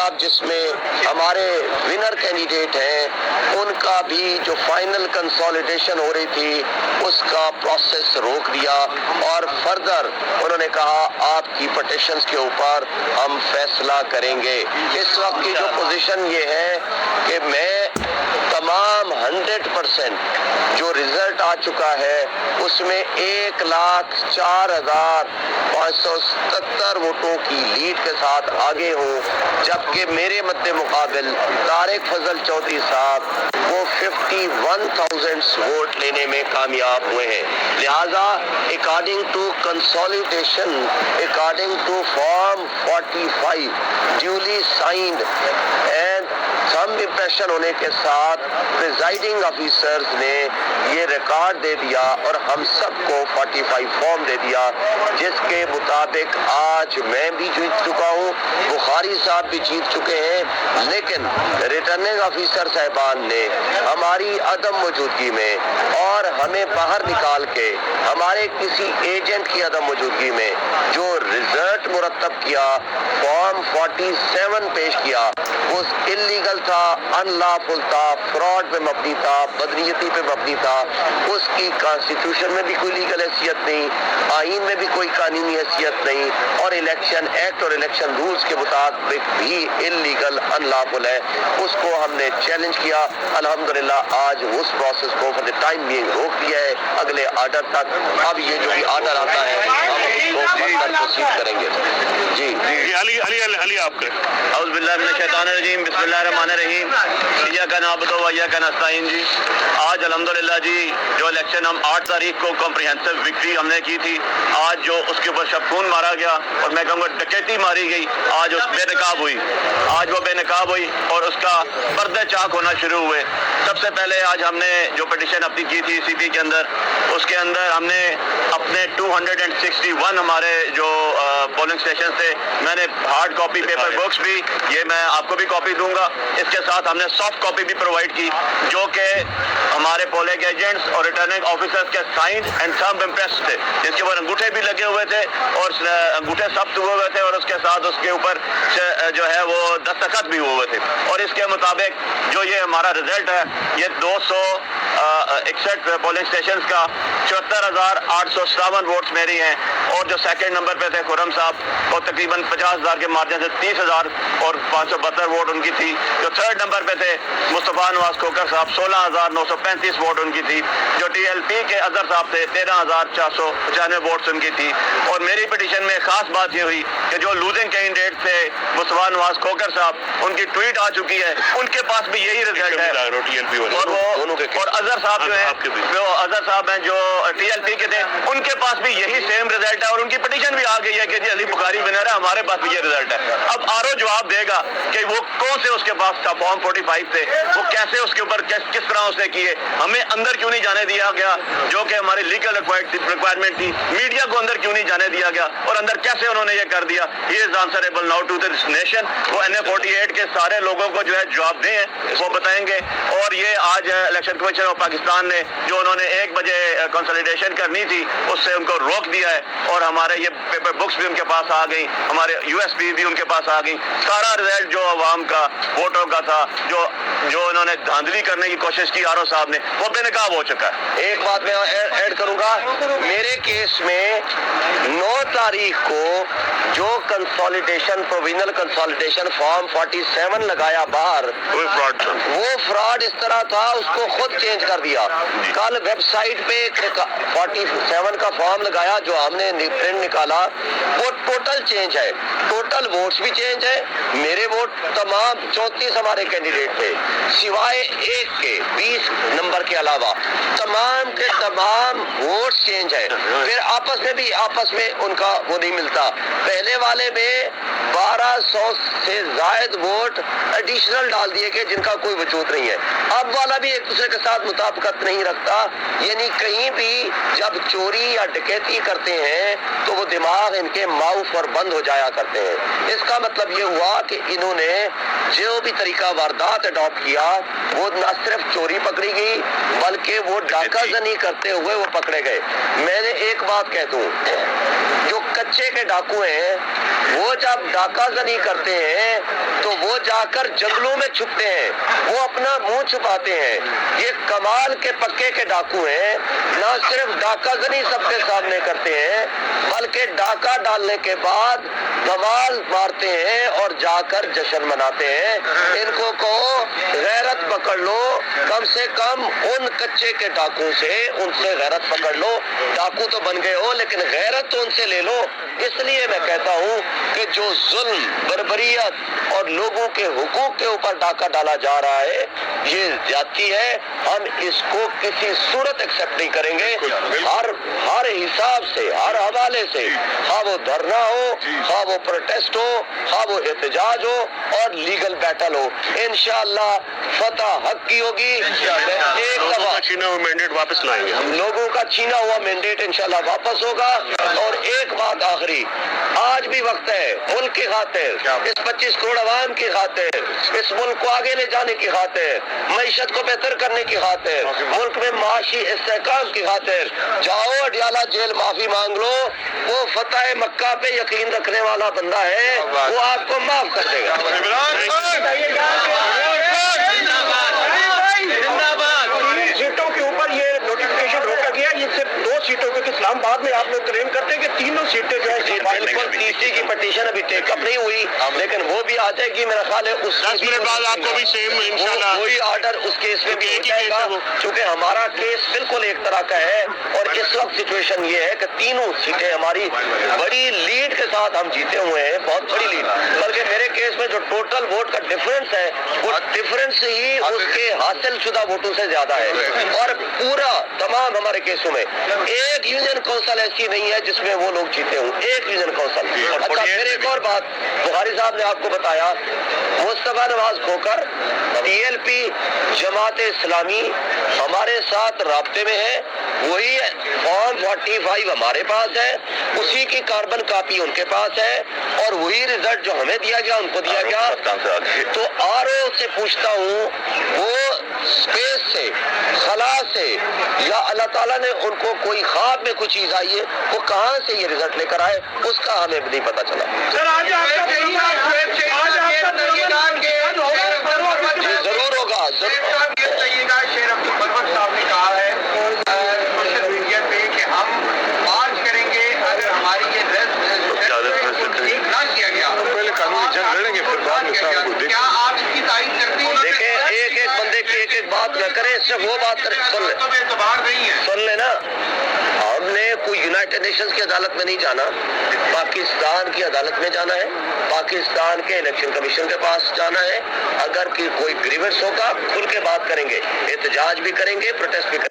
صاحب جس میں ہمارے ونر کینڈیڈیٹ ہیں ان کا بھی جو فائنل کنسولیڈیشن ہو رہی تھی اس کا پروسیس روک دیا اور فردر انہوں نے کہا آپ کی پٹیشنز کے اوپر ہم فیصلہ کریں گے۔ اس وقت کی جو پوزیشن یہ ہے کہ میں تمام 100% جو رزلٹ آ چکا ہے اس میں 1,04,577 ووٹوں کی لیڈ کے ساتھ آگے ہوں، جبکہ میرے مد مقابل طارق فضل چودھری صاحب وہ 51,000 ووٹ لینے میں کامیاب ہوئے ہیں۔ لہذا according to consolidation, according to form 45 duly signed and some impression ہونے کے ساتھ پریزائڈنگ آفیسرز نے یہ ریکارڈ دے دیا اور ہم سب کو 45 فارم دے دیا، جس کے مطابق آج میں بھی جیت چکا ہوں، بخاری صاحب بھی جیت چکے ہیں، لیکن ریٹرننگ آفیسر صاحبان نے ہماری عدم موجودگی میں اور ہمیں باہر نکال کے ہمارے کسی ایجنٹ کی عدم موجودگی میں جو رزلٹ مرتب کیا، فارم 47 پیش کیا، وہ انلیگل تھا، ان لافل تھا، فراڈ پہ مبنی تھا، بدنیتی پہ مبنی تھا، اس کی کانسٹیٹیوشن میں بھی کوئی لیگل حیثیت نہیں، آئین میں بھی کوئی قانونی حیثیت نہیں، اور الیکشن ایکٹ اور الیکشن رولز کے مطابق بھی انلیگل ان لافل ہے۔ اس کو ہم نے چیلنج کیا، الحمدللہ آج اس پروسیس کو فار دی ٹائم بینگ روک دیا ہے اگلے آرڈر تک۔ اب یہ جو بھی آرڈر آتا ہے ہم اس کو فردر پروسیڈ کریں گے۔ جی علی آپ کے اعوذ باللہ من الشیطان الرجیم، بسم اللہ الرحمن الرحیم، ایاک نعبد و ایاک نستعین۔ جی آج الحمدللہ جی جو الیکشن ہم 8 تاریخ کو کمپریہنسو وکٹری ہم نے کی تھی، آج جو اس کے اوپر شب خون مارا گیا اور میں کہوں گا ڈکیتی ماری گئی، آج اس بے نقاب ہوئی، آج وہ بے نقاب ہوئی اور اس کا پردے چاک ہونا شروع ہوئے۔ سب سے پہلے آج ہم نے جو پٹیشن اپنی کی تھی سی پی کے اندر، اس کے اندر ہم نے اپنے 261 ہمارے جو پولنگ اسٹیشن تھے، میں نے ہارڈ کاپی پیپر بکس بھی، یہ میں آپ کو بھی کاپی دوں گا، اس کے ساتھ ہم نے سافٹ کاپی بھی پرووائڈ کی، جو کہ ہمارے پولنگ ایجنٹس اور ریٹرننگ آفیسرز کے سائن اینڈ تھمب امپریس تھے، جس کے اوپر انگوٹھے بھی لگے ہوئے تھے اور انگوٹھے ثبت ہوئے ہوئے تھے، اور اس کے ساتھ اس کے اوپر جو ہے وہ دستخط بھی ہوئے ہوئے تھے، اور اس کے مطابق جو یہ ہمارا رزلٹ ہے یہ 261 پولنگ اسٹیشنز کا 74,857 ووٹس میری ہیں، اور جو سیکنڈ نمبر پہ تھے خرم صاحب، وہ تقریباً 50,000 کے مارجن سے 30,572 ووٹ ان کی تھی۔ جو تھرڈ نمبر پہ تھے مصطفیٰ نواز کھوکر صاحب، 16,935 ووٹ ان کی تھی۔ جو ٹی ایل پی کے اظہر صاحب تھے، 13,495 ووٹس ان کی تھی۔ اور میری پٹیشن میں خاص بات یہ ہوئی کہ جو لوزنگ کینڈیڈیٹ تھے مصطفیٰ نواز کھوکر صاحب، ان کی ٹویٹ آ چکی ہے، ان کے پاس بھی یہی رزلٹ ہے، اور اظہر صاحب جو ہیں، جو اظہر صاحب ہیں جو ٹی ایل پی کے تھے، ان کے پاس بھی یہی سیم رزلٹ ہے، اور ان کی پٹیشن بھی آ گئی ہے کہ جی علی بخاری ونر ہے، ہمارے پاس بھی یہ رزلٹ ہے۔ اب آر او جواب دے گا کہ وہ کون سے اس کے پاس تھا فارم 45 تھے، وہ کیسے اس کے اوپر کس طرح اس نے کیے، ہمیں اندر کیوں نہیں جانے دیا گیا جو کہ ہماری لیگل ریکوائرمنٹ تھی، میڈیا کو اندر کیوں نہیں جانے دیا گیا، اور اندر کیسے انہوں نے یہ کر دیا۔ He is answerable now to this nation, وہ NA48 کے سارے لوگوں کو جو ہے جواب دیں ہیں، وہ بتائیں گے۔ اور یہ آج الیکشن کمیشن آف پاکستان نے جو انہوں نے 1 بجے کنسولیڈیشن کرنی تھی اس سے ان کو روک دیا ہے، اور ہمارے یہ پیپر بکس بھی ان کے پاس آ گئی، ہمارے USB بھی ان کے پاس آ گئی، سارا رزلٹ جو عوام کا ووٹوں کا تھا، جو انہوں نے دھاندلی کرنے کی کوشش کی آر او صاحب نے، وہ بے نقاب ہو چکا ہے۔ ایک بات میں ایڈ کروں گا، میرے کیس میں 9 تاریخ کو جو کنسولیڈیشن پرووینل کنسولیڈیشن فارم 47 لگایا باہر، وہ فراڈ اس طرح تھا اس کو خود چینج کر دیا۔ کل ویب سائٹ پہ 47 کا فارم لگایا جو ہم نے پرنٹ نکالا، وہ ٹوٹل چینج ہے، ٹوٹل ووٹس بھی چینج ہے، میرے ووٹ تمام 34 ہمارے کینڈیڈیٹ تھے سوائے ایک کے 20 نمبر کے علاوہ، تمام کے تمام ووٹس چینج ہے۔ پھر آپس میں ان کا وہ نہیں ملتا، پہلے والے میں 1200 سے زائد ووٹ ایڈیشنل ڈال دیے گئے جن کا کوئی وجود نہیں ہے، اب والا بھی ایک دوسرے کے ساتھ مطابقت نہیں رکھتا، یعنی کہیں بھی جب چوری یا ڈکیتی کرتے ہیں تو وہ دماغ ان کے معاف اور بند ہو جایا کرتے ہیں۔ اس کا مطلب یہ ہوا کہ انہوں نے جو بھی طریقہ واردات اڈاپٹ کیا وہ نہ صرف چوری پکڑی گئی بلکہ وہ ڈاکہ زنی کرتے ہوئے وہ پکڑے گئے۔ میں نے ایک بات کہہ دوں، جو کچے کے ڈاکو ہیں وہ جب ڈاکہ زنی کرتے ہیں تو وہ جا کر جنگلوں میں چھپتے ہیں، وہ اپنا منہ چھپاتے ہیں۔ یہ کمال کے پکے کے ڈاکو ہیں، نہ صرف ڈاکہ زنی سب کے سامنے کرتے ہیں بلکہ ڈاکہ ڈالنے کے بعد دھمال مارتے ہیں اور جا کر جشن مناتے ہیں۔ ان کو کہو غیرت پکڑ لو، کم سے کم ان کچے کے ڈاکو سے ان سے غیرت پکڑ لو۔ ڈاکو تو بن گئے ہو لیکن غیرت تو ان سے لے لو۔ اس لیے میں کہتا ہوں کہ جو ظلم، بربریت اور لوگوں کے حقوق کے اوپر ڈاکہ ڈالا جا رہا ہے یہ زیادتی ہے، ہم اس کو کسی صورت ایکسپٹ نہیں کریں گے۔ ہر حساب سے، ہر حوالے سے، خواہ وہ دھرنا ہو، خواہ وہ پروٹیسٹ ہو، خواہ وہ احتجاج ہو اور لیگل بیٹل ہو، انشاءاللہ فتح حق کی ہوگی۔ ایک دفعہ چھینا ہوا مینڈیٹ واپس لائیں گے ہم۔ لوگوں کا چھینا ہوا مینڈیٹ انشاءاللہ واپس ہوگا۔ اور ایک بات آخری، آج بھی وقت ہے ملک کی خاطر، اس 25 کروڑ عوام کی خاطر، اس ملک کو آگے لے جانے کی خاطر، معیشت کو بہتر کرنے کی خاطر، ملک میں معاشی استحکام کی خاطر جاؤ اڈیالہ جیل معافی مانگ لو۔ وہ فتح مکہ پہ یقین رکھنے والا بندہ ہے، وہ آپ کو معاف کر دے گا۔ سیٹوں کے اوپر یہ نوٹیفکیشن روکا گیا، یہ صرف 2 سیٹوں کے اسلام آباد میں آپ لوگ کلیم کرتے ہیں کہ تینوں سیٹیں جو ہے بالکل تیسری کی پٹیشن ابھی ٹیک اپ نہیں ہوئی لیکن وہ بھی آ جائے گی، میرا خیال ہے اس 10 منٹ بعد آپ کو بھی سیم انشاءاللہ وہی آرڈر اس کیس میں بھی ہو ایک ہی جائے کیس گا، ہے وہ۔ چونکہ ہمارا کیس بالکل ایک طرح کا ہے اور اس وقت سچویشن یہ ہے کہ تینوں سیٹیں ہماری بڑی لیڈ کے ساتھ ہم جیتے ہوئے ہیں، بہت بڑی لیڈ، بلکہ میرے کیس میں جو ٹوٹل ووٹ کا ڈفرنس ہے وہ ڈفرنس ہی اس کے حاصل شدہ ووٹوں سے زیادہ ہے۔ اور پورا تمام ہمارے کیسوں میں ایک یونین کونسل ایسی نہیں ہے جس میں وہ لوگ جیتے ہوں، ایک یونین کونسل۔ اچھا پھر ایک اور بات بخاری صاحب نے آپ کو بتایا، مصطفیٰ نواز کھوکر TLP جماعت اسلامی ہمارے ساتھ رابطے میں ہے، وہی فارم 45 ہمارے پاس ہے، اسی کی کاربن کاپی ان کے پاس ہے اور وہی رزلٹ جو ہمیں دیا گیا ان کو دیا گیا۔ تو RO سے پوچھتا ہوں وہ اسپیس سے، خلا سے، یا اللہ تعالیٰ نے ان کو کوئی خواب میں کوئی چیز آئی ہے، وہ کہاں سے یہ رزلٹ لے کر آئے اس کا ہمیں نہیں پتا چلا۔ جی ضرور ہوگا، شیر عبد البر صاحب نے کہا ہے سوشل میڈیا پہ کہ ہم مارچ کریں گے اگر ہماری یہ ٹھیک نہ کیا گیا، پہلے قانونی جنگ لڑیں گے پھر بعد میں صاحب کو کیا آپ اس کی تائید کرتے ہیں؟ دیکھیں ایک ایک بندے کی ایک ایک بات نہ کریں، صرف وہ بات کریں، سن لیں اعتبار نہیں ہے۔ سن لیں نا، ہم نے کوئی یونائٹڈ نیشنز کی عدالت میں نہیں جانا، پاکستان کی عدالت میں جانا ہے، پاکستان کے الیکشن کمیشن کے پاس جانا ہے، اگر کوئی گریونس ہوگا کھل کے بات کریں گے، احتجاج بھی کریں گے، پروٹیسٹ بھی کریں گے۔